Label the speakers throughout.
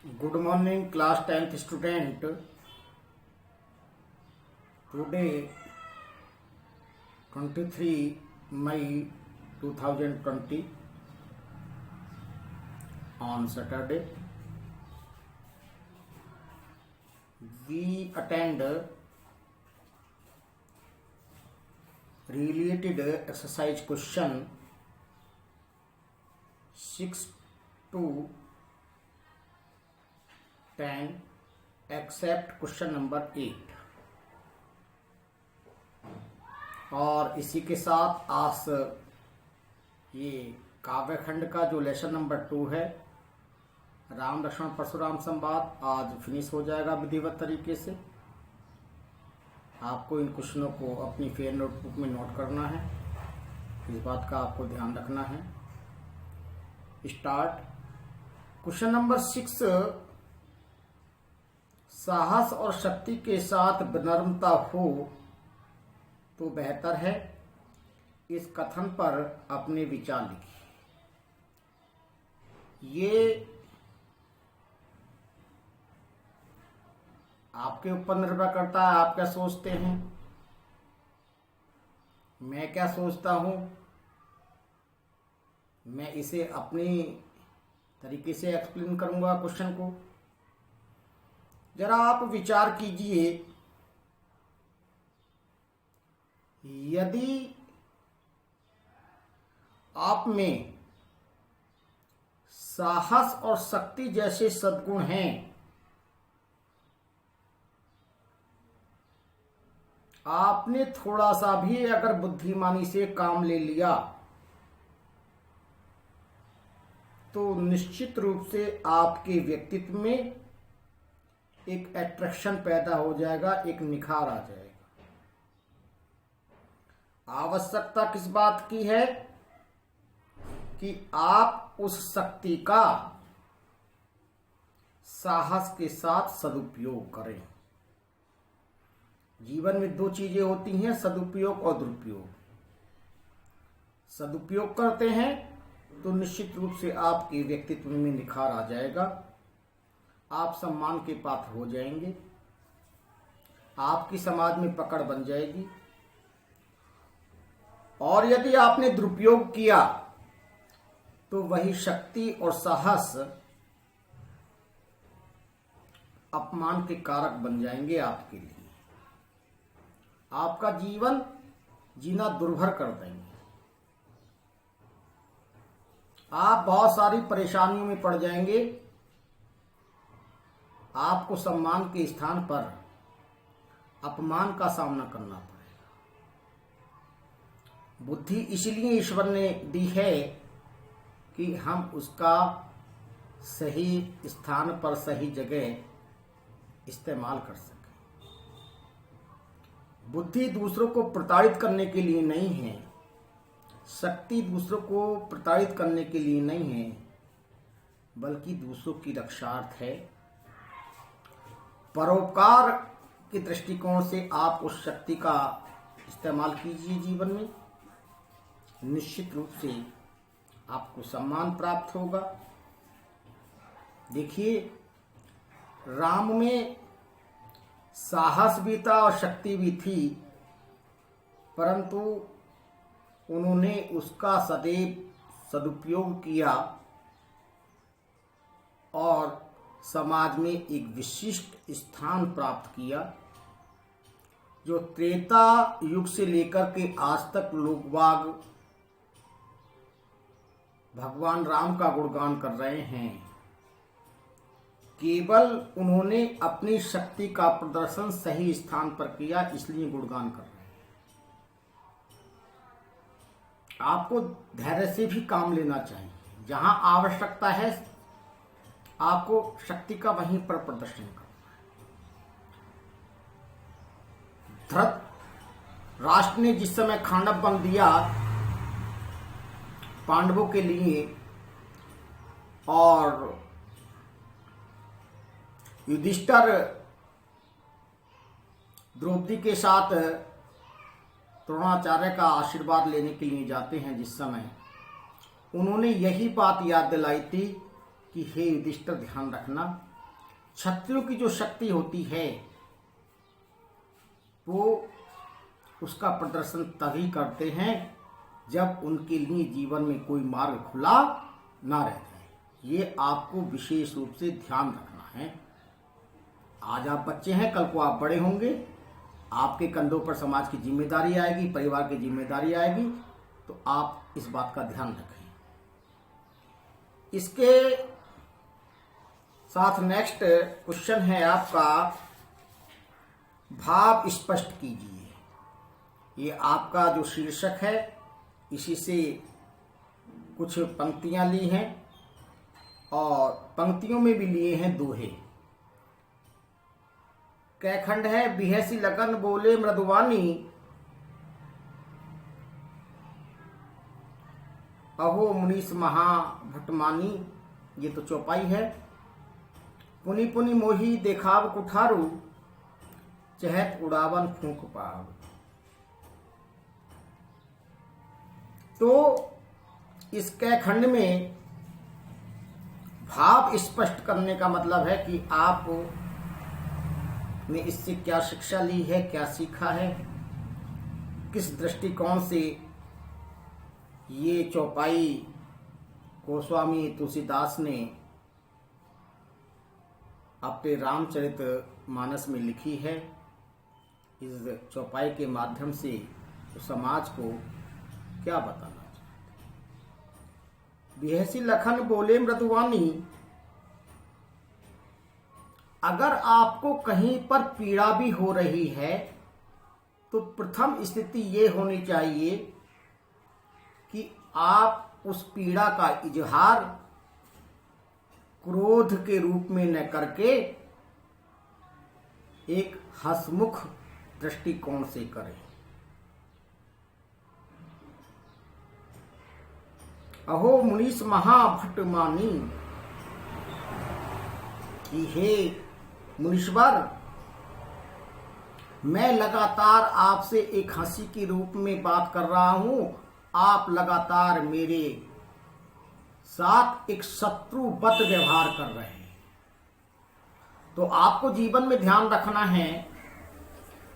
Speaker 1: Good morning, class 10th student. Today, 23 May 2020, on Saturday, we attend related exercise question 6 to 10 except question number 8 और इसी के साथ आज ये काव्यखंड का जो लेसन नंबर 2 है राम लक्ष्मण परशुराम संवाद आज फिनिश हो जाएगा विधिवत तरीके से। आपको इन क्वेश्चनों को अपनी फेयर नोटबुक में नोट करना है, इस बात का आपको ध्यान रखना है। स्टार्ट। क्वेश्चन नंबर 6, साहस और शक्ति के साथ विनम्रता हो तो बेहतर है। इस कथन पर अपने विचार लिखिए। ये आपके ऊपर निर्भर करता है, आप क्या सोचते हैं, मैं क्या सोचता हूं। मैं इसे अपनी तरीके से एक्सप्लेन करूंगा क्वेश्चन को। जरा आप विचार कीजिए, यदि आप में साहस और शक्ति जैसे सद्गुण हैं, आपने थोड़ा सा भी अगर बुद्धिमानी से काम ले लिया तो निश्चित रूप से आपके व्यक्तित्व में एक अट्रैक्शन पैदा हो जाएगा, एक निखार आ जाएगा। आवश्यकता किस बात की है कि आप उस शक्ति का साहस के साथ सदुपयोग करें। जीवन में दो चीजें होती हैं, सदुपयोग और दुरुपयोग। सदुपयोग करते हैं तो निश्चित रूप से आपके व्यक्तित्व में निखार आ जाएगा, आप सम्मान के पात्र हो जाएंगे, आपकी समाज में पकड़ बन जाएगी। और यदि आपने दुरुपयोग किया तो वही शक्ति और साहस अपमान के कारक बन जाएंगे आपके लिए, आपका जीवन जीना दुर्भर कर देंगे। आप बहुत सारी परेशानियों में पड़ जाएंगे, आपको सम्मान के स्थान पर अपमान का सामना करना पड़ेगा। बुद्धि इसलिए ईश्वर ने दी है कि हम उसका सही स्थान पर सही जगह इस्तेमाल कर सकें। बुद्धि दूसरों को प्रताड़ित करने के लिए नहीं है, शक्ति दूसरों को प्रताड़ित करने के लिए नहीं है, बल्कि दूसरों की रक्षार्थ है। परोपकार के दृष्टिकोण से आप उस शक्ति का इस्तेमाल कीजिए जीवन में, निश्चित रूप से आपको सम्मान प्राप्त होगा। देखिए, राम में साहस भी था और शक्ति भी थी, परंतु उन्होंने उसका सदैव सदुपयोग किया और समाज में एक विशिष्ट स्थान प्राप्त किया। जो त्रेता युग से लेकर के आज तक लोग बाग भगवान राम का गुणगान कर रहे हैं, केवल उन्होंने अपनी शक्ति का प्रदर्शन सही स्थान पर किया, इसलिए गुणगान कर रहे हैं। आपको धैर्य से भी काम लेना चाहिए। जहां आवश्यकता है आपको शक्ति का वहीं पर प्रदर्शन करना है। धृतराष्ट्र ने जिस समय खांडव बन दिया पांडवों के लिए और युधिष्ठिर द्रौपदी के साथ द्रोणाचार्य का आशीर्वाद लेने के लिए जाते हैं, जिस समय उन्होंने यही बात याद दिलाई थी कि हे युधिष्ठिर ध्यान रखना, क्षत्रियों की जो शक्ति होती है वो उसका प्रदर्शन तभी करते हैं जब उनके लिए जीवन में कोई मार्ग खुला ना रह जाए। ये आपको विशेष रूप से ध्यान रखना है। आज आप बच्चे हैं, कल को आप बड़े होंगे, आपके कंधों पर समाज की जिम्मेदारी आएगी, परिवार की जिम्मेदारी आएगी, तो आप इस बात का ध्यान रखें। इसके साथ नेक्स्ट क्वेश्चन है आपका, भाव स्पष्ट कीजिए। ये आपका जो शीर्षक है इसी से कुछ पंक्तियां ली हैं और पंक्तियों में भी लिए हैं दोहे। कैखंड है, बिहसी लगन बोले मृदुवानी, अहो मुनीस महा भटमानी। ये तो चौपाई है। पुनि पुनि मोही देखाव कुठारू, चहत उड़ावन फूंक पाव। तो इस कैखंड में भाव स्पष्ट करने का मतलब है कि आप ने इससे क्या शिक्षा ली है, क्या सीखा है, किस दृष्टिकोण से ये चौपाई गोस्वामी तुलसीदास ने अपने रामचरित मानस में लिखी है। इस चौपाई के माध्यम से समाज को क्या बताना चाहते। बिहसी लखन बोले मृदुवानी, अगर आपको कहीं पर पीड़ा भी हो रही है तो प्रथम स्थिति ये होनी चाहिए कि आप उस पीड़ा का इजहार क्रोध के रूप में न करके एक हंसमुख दृष्टिकोण से करें। अहो मुनीस महाभटमानी, कि हे मुनीश्वर, मैं लगातार आपसे एक हंसी के रूप में बात कर रहा हूं, आप लगातार मेरे साथ एक शत्रुवत व्यवहार कर रहे हैं। तो आपको जीवन में ध्यान रखना है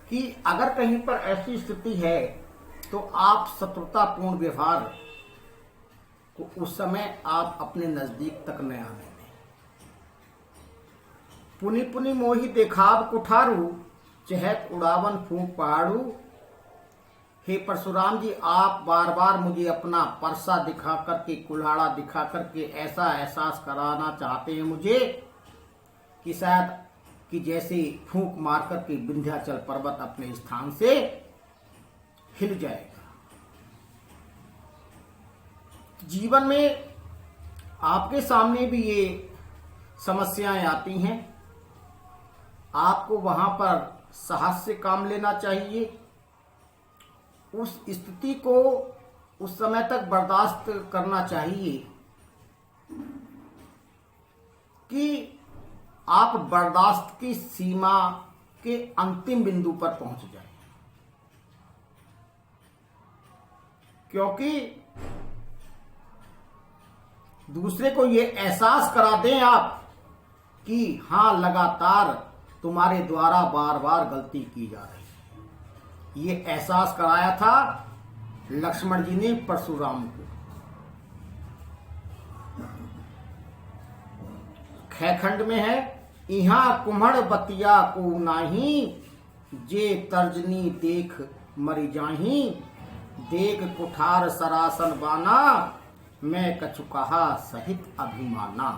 Speaker 1: कि अगर कहीं पर ऐसी स्थिति है तो आप शत्रुतापूर्ण व्यवहार को उस समय आप अपने नजदीक तक न आने दें। पुनि पुनि मोही देखाव कुठारू, चहत उड़ावन फूंक पहाड़ू। हे परशुराम जी, आप बार बार मुझे अपना परसा दिखा करके, कुल्हाड़ा दिखा करके ऐसा एहसास कराना चाहते हैं मुझे कि शायद कि जैसे फूंक मार करके विंध्याचल पर्वत अपने स्थान से हिल जाएगा। जीवन में आपके सामने भी ये समस्याएं आती हैं, आपको वहां पर साहस से काम लेना चाहिए। उस स्थिति को उस समय तक बर्दाश्त करना चाहिए कि आप बर्दाश्त की सीमा के अंतिम बिंदु पर पहुंच जाएं, क्योंकि दूसरे को ये एहसास करा दें आप कि हां, लगातार तुम्हारे द्वारा बार बार गलती की जा रही है। ये एहसास कराया था लक्ष्मण जी ने परशुराम को। खैखंड में है, इहां कुम्हड़ बतिया को नाही, जे तर्जनी देख मरि जाही। देख कुठार सरासन बाना, मैं कछु कहा सहित अभिमाना।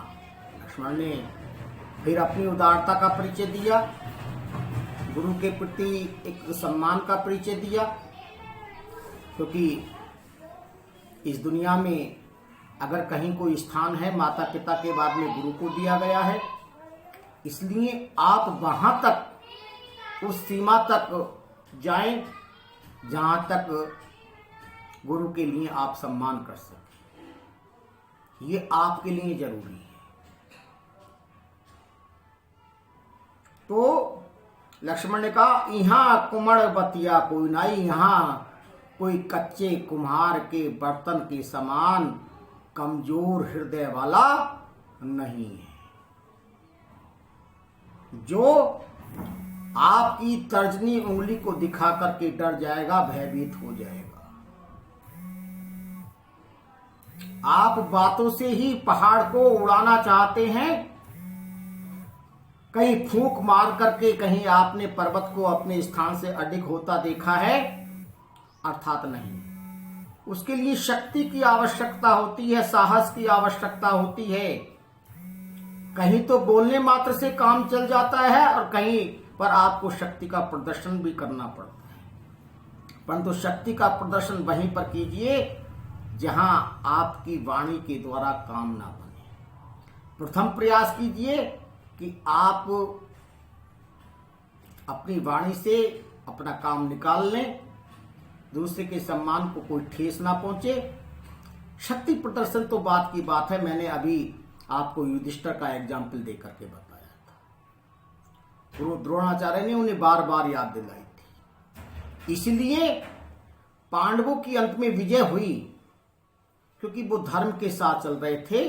Speaker 1: लक्ष्मण ने फिर अपनी उदारता का परिचय दिया, गुरु के प्रति एक सम्मान का परिचय दिया, क्योंकि इस दुनिया में अगर कहीं कोई स्थान है माता पिता के बाद में गुरु को दिया गया है, इसलिए आप वहां तक, उस सीमा तक जाएं जहां तक गुरु के लिए आप सम्मान कर सकें। ये आपके लिए जरूरी है। तो लक्ष्मण ने कहा, यहाँ कुम्हड़ बतिया कोई नाई, यहाँ कोई कच्चे कुम्हार के बर्तन के समान कमजोर हृदय वाला नहीं है। जो आपकी तर्जनी उंगली को दिखा करके डर जाएगा, भयभीत हो जाएगा। आप बातों से ही पहाड़ को उड़ाना चाहते हैं, कहीं फूंक मार करके कहीं आपने पर्वत को अपने स्थान से अडिग होता देखा है? अर्थात नहीं। उसके लिए शक्ति की आवश्यकता होती है, साहस की आवश्यकता होती है। कहीं तो बोलने मात्र से काम चल जाता है और कहीं पर आपको शक्ति का प्रदर्शन भी करना पड़ता है। परंतु शक्ति का प्रदर्शन वहीं पर कीजिए जहां आपकी वाणी के द्वारा काम ना बने। प्रथम प्रयास कीजिए कि आप अपनी वाणी से अपना काम निकाल लें, दूसरे के सम्मान को कोई ठेस ना पहुंचे। शक्ति प्रदर्शन तो बात की बात है, मैंने अभी आपको युधिष्ठिर का एग्जाम्पल देकर के बताया था। द्रोणाचार्य ने उन्हें बार बार याद दिलाई थी। इसलिए पांडवों की अंत में विजय हुई, क्योंकि वो धर्म के साथ चल रहे थे।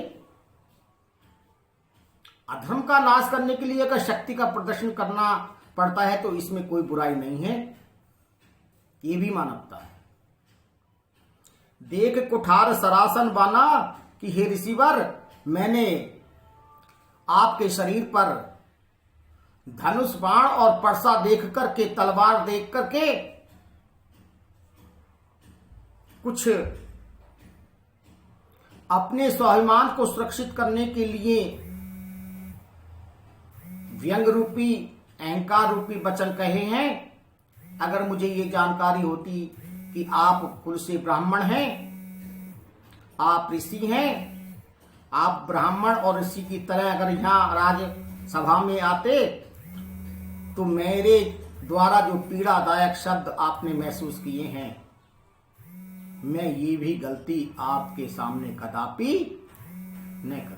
Speaker 1: अधर्म का नाश करने के लिए अगर शक्ति का प्रदर्शन करना पड़ता है तो इसमें कोई बुराई नहीं है, ये भी मानवता है। देख कुठार सरासन बाना कि हे ऋषिवर, मैंने आपके शरीर पर धनुष बाण और परसा देख करके, तलवार देख करके कुछ अपने स्वाभिमान को सुरक्षित करने के लिए व्यंग रूपी, अहंकार रूपी वचन कहे हैं। अगर मुझे ये जानकारी होती कि आप कुल से ब्राह्मण हैं, आप ऋषि हैं, आप ब्राह्मण और ऋषि की तरह अगर यहाँ राजसभा में आते तो मेरे द्वारा जो पीड़ादायक शब्द आपने महसूस किए हैं, मैं ये भी गलती आपके सामने कदापि नहीं करता।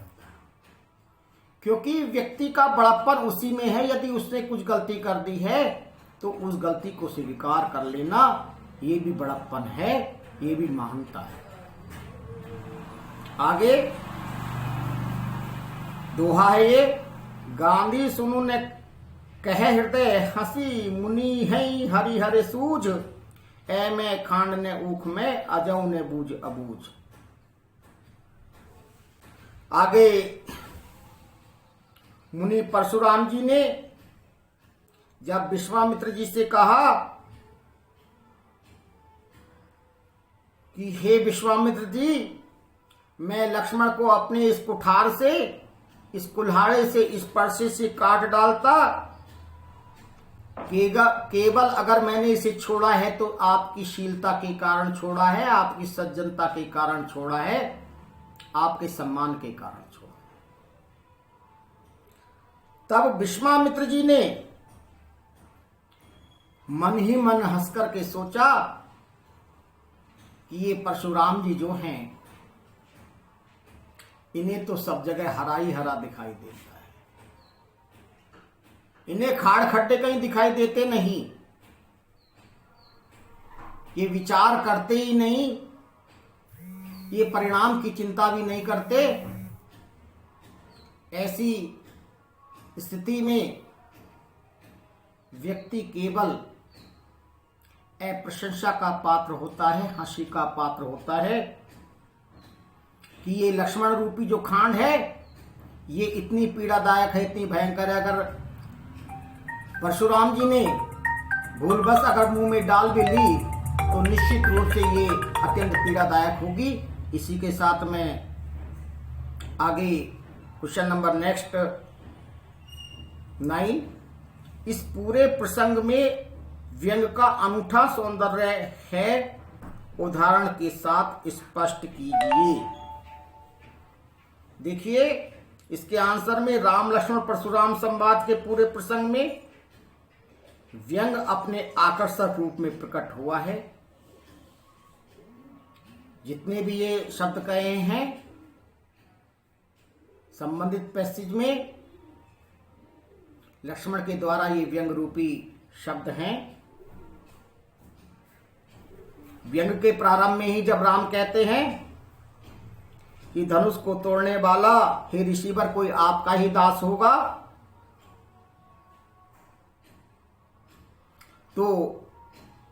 Speaker 1: क्योंकि व्यक्ति का बड़प्पन उसी में है। यदि उसने कुछ गलती कर दी है तो उस गलती को स्वीकार कर लेना, ये भी बड़प्पन है, ये भी महानता है। आगे दोहा है ये, गांधी सुनु ने कह हृदय हंसी, मुनि है हरि हरे सूझ, ऐ मैं खांड ने ऊख में, अजऊ ने बूझ अबूझ। आगे मुनि परशुराम जी ने जब विश्वामित्र जी से कहा कि हे विश्वामित्र जी, मैं लक्ष्मण को अपने इस कुठार से, इस कुल्हाड़े से, इस परसे से काट डालता, केवल अगर मैंने इसे छोड़ा है तो आपकी शीलता के कारण छोड़ा है, आपकी सज्जनता के कारण छोड़ा है, आपके सम्मान के कारण छोड़ा। तब विश्वामित्र जी ने मन ही मन हंसकर के सोचा कि ये परशुराम जी जो हैं, इन्हें तो सब जगह हरा ही हरा दिखाई देता है, इन्हें खाड़ खड्डे कहीं दिखाई देते नहीं, ये विचार करते ही नहीं, ये परिणाम की चिंता भी नहीं करते। ऐसी स्थिति में व्यक्ति केवल अप्रशंसा का पात्र होता है, हंसी का पात्र होता है कि ये लक्ष्मण रूपी जो खांड है ये इतनी पीड़ादायक है, इतनी भयंकर है। अगर परशुराम जी ने भूलवश अगर मुंह में डाल भी ली तो निश्चित रूप से ये अत्यंत पीड़ादायक होगी। इसी के साथ में आगे क्वेश्चन नंबर नेक्स्ट 9, इस पूरे प्रसंग में व्यंग का अनूठा सौंदर्य है, उदाहरण के साथ स्पष्ट कीजिए। देखिए इसके आंसर में राम लक्ष्मण परशुराम संवाद के पूरे प्रसंग में व्यंग अपने आकर्षक रूप में प्रकट हुआ है। जितने भी ये शब्द कहे हैं संबंधित पैसेज में, लक्ष्मण के द्वारा ये व्यंग रूपी शब्द हैं। व्यंग के प्रारंभ में ही जब राम कहते हैं कि धनुष को तोड़ने वाला हे ऋषिवर कोई आपका ही दास होगा, तो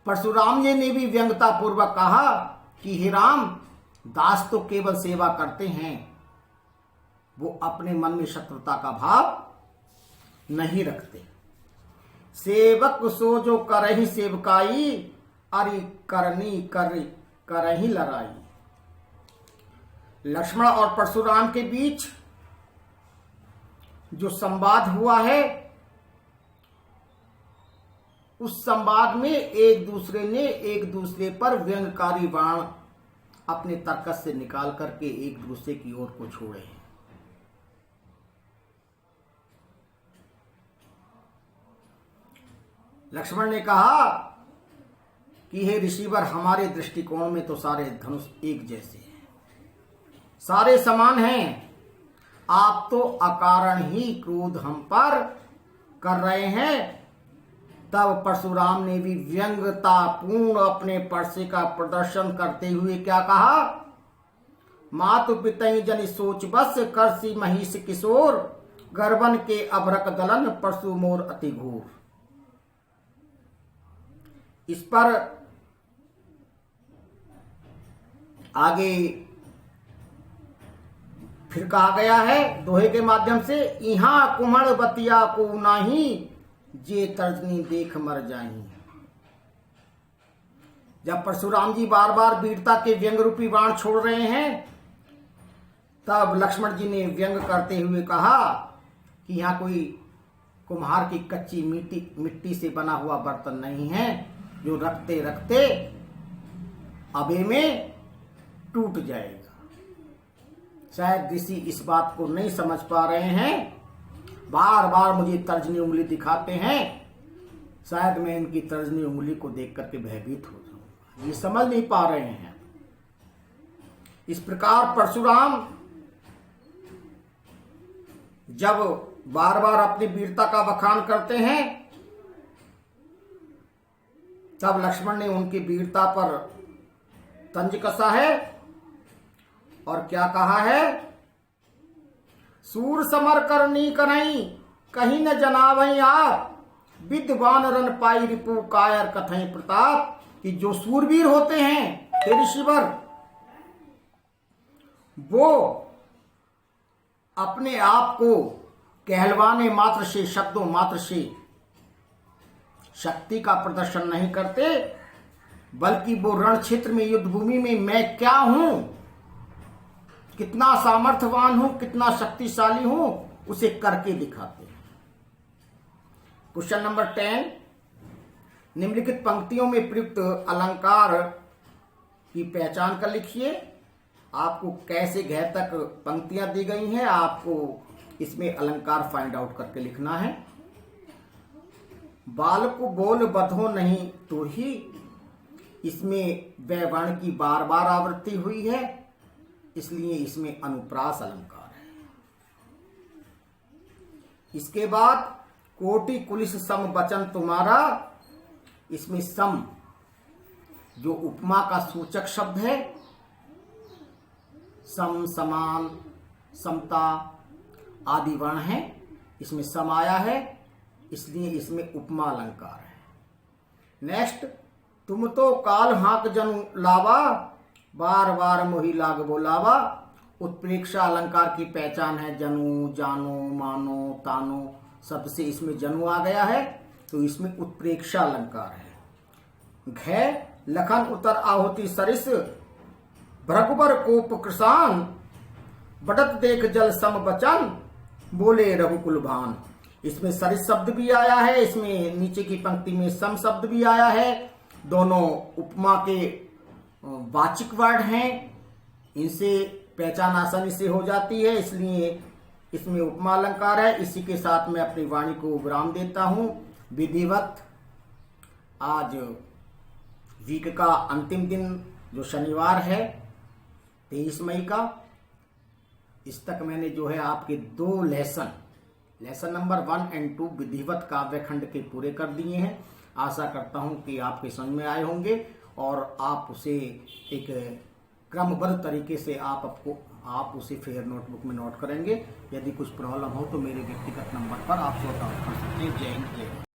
Speaker 1: परशुराम जी ने भी व्यंग्यता पूर्वक कहा कि हे राम, दास तो केवल सेवा करते हैं, वो अपने मन में शत्रुता का भाव नहीं रखते। सेवक सो जो करहि सेवकाई, अरि करनी करहि लड़ाई। लक्ष्मण और परशुराम के बीच जो संवाद हुआ है, उस संवाद में एक दूसरे पर व्यंग्यकारी बाण अपने तर्कस से निकाल करके एक दूसरे की ओर को छोड़े हैं। लक्ष्मण ने कहा कि हे ऋषिवर, हमारे दृष्टिकोण में तो सारे धनुष एक जैसे हैं, सारे समान हैं। आप तो अकारण ही क्रोध हम पर कर रहे हैं। तब परशुराम ने भी व्यंग्यता पूर्ण अपने परसे का प्रदर्शन करते हुए क्या कहा? मातु पितई जन सोच बस, करसी महिष किशोर, गर्वन के अभरक दलन, परशु मोर अति घोर। इस पर आगे फिर कहा गया है दोहे के माध्यम से, इहां कुम्हड़ बतिया को नाही, जे तर्जनी देख मर जाही। जब परशुराम जी बार बार वीरता के व्यंग रूपी बाण छोड़ रहे हैं, तब लक्ष्मण जी ने व्यंग करते हुए कहा कि यहाँ कोई कुम्हार की कच्ची मिट्टी से बना हुआ बर्तन नहीं है जो रखते रखते अबे में टूट जाएगा। शायद ऋषि इस बात को नहीं समझ पा रहे हैं, बार बार मुझे तर्जनी उंगली दिखाते हैं, शायद मैं इनकी तर्जनी उंगली को देख करके भयभीत हो जाऊं, ये समझ नहीं पा रहे हैं। इस प्रकार परशुराम जब बार बार अपनी वीरता का बखान करते हैं, तब लक्ष्मण ने उनकी वीरता पर तंज कसा है और क्या कहा है? सूर समर करनी करई, कहीं न जनावई आप, विद्वान रन पाई रिपु कायर कथई प्रताप। कि जो सूरवीर होते हैं हे ऋषिवर, वो अपने आप को कहलवाने मात्र से, शब्दों मात्र से शक्ति का प्रदर्शन नहीं करते, बल्कि वो रण क्षेत्र में, युद्ध भूमि में मैं क्या हूं, कितना सामर्थ्यवान हूं, कितना शक्तिशाली हूं, उसे करके दिखाते हैं। क्वेश्चन नंबर 10, निम्नलिखित पंक्तियों में प्रयुक्त अलंकार की पहचान कर लिखिए। आपको कैसे घेर तक पंक्तियां दी गई हैं, आपको इसमें अलंकार फाइंड आउट करके लिखना है। बाल को बोल बधो नहीं तो ही, इसमें वर्ण की बार बार आवृत्ति हुई है, इसलिए इसमें अनुप्रास अलंकार है। इसके बाद कोटि कुलिस सम वचन तुम्हारा, इसमें सम जो उपमा का सूचक शब्द है, सम, समान, समता आदि वर्ण है, इसमें सम आया है, इसलिए इसमें उपमा अलंकार है। नेक्स्ट, तुम तो काल हाक जनु लावा, बार बार मोही लाग बोलावा। उत्प्रेक्षा अलंकार की पहचान है जनु, जानो, मानो, तानो शब्द से इसमें जनु आ गया है, तो इसमें उत्प्रेक्षा अलंकार है। घै लखन उतर आहुति सरिस, भ्रगुबर कोप कृसान, बढ़त देख जल सम बचन, बोले रघुकुल भान। इसमें सरिस शब्द भी आया है, इसमें नीचे की पंक्ति में सम शब्द भी आया है। दोनों उपमा के वाचिक वर्ड हैं, इनसे पहचान आसानी से हो जाती है, इसलिए इसमें उपमा अलंकार है। इसी के साथ मैं अपनी वाणी को विराम देता हूं। विधिवत आज वीक का अंतिम दिन जो शनिवार है 23 मई का, इस तक मैंने जो है आपके 2 लेसन नंबर 1 और 2 विधिवत काव्यखंड के पूरे कर दिए हैं। आशा करता हूं कि आपके समझ में आए होंगे और आप उसे एक क्रमबद्ध तरीके से आप उसे फिर नोटबुक में नोट करेंगे। यदि कुछ प्रॉब्लम हो तो मेरे व्यक्तिगत नंबर पर आप सॉर्ट आउट कर सकते हैं। जय हिंद, जय भारत।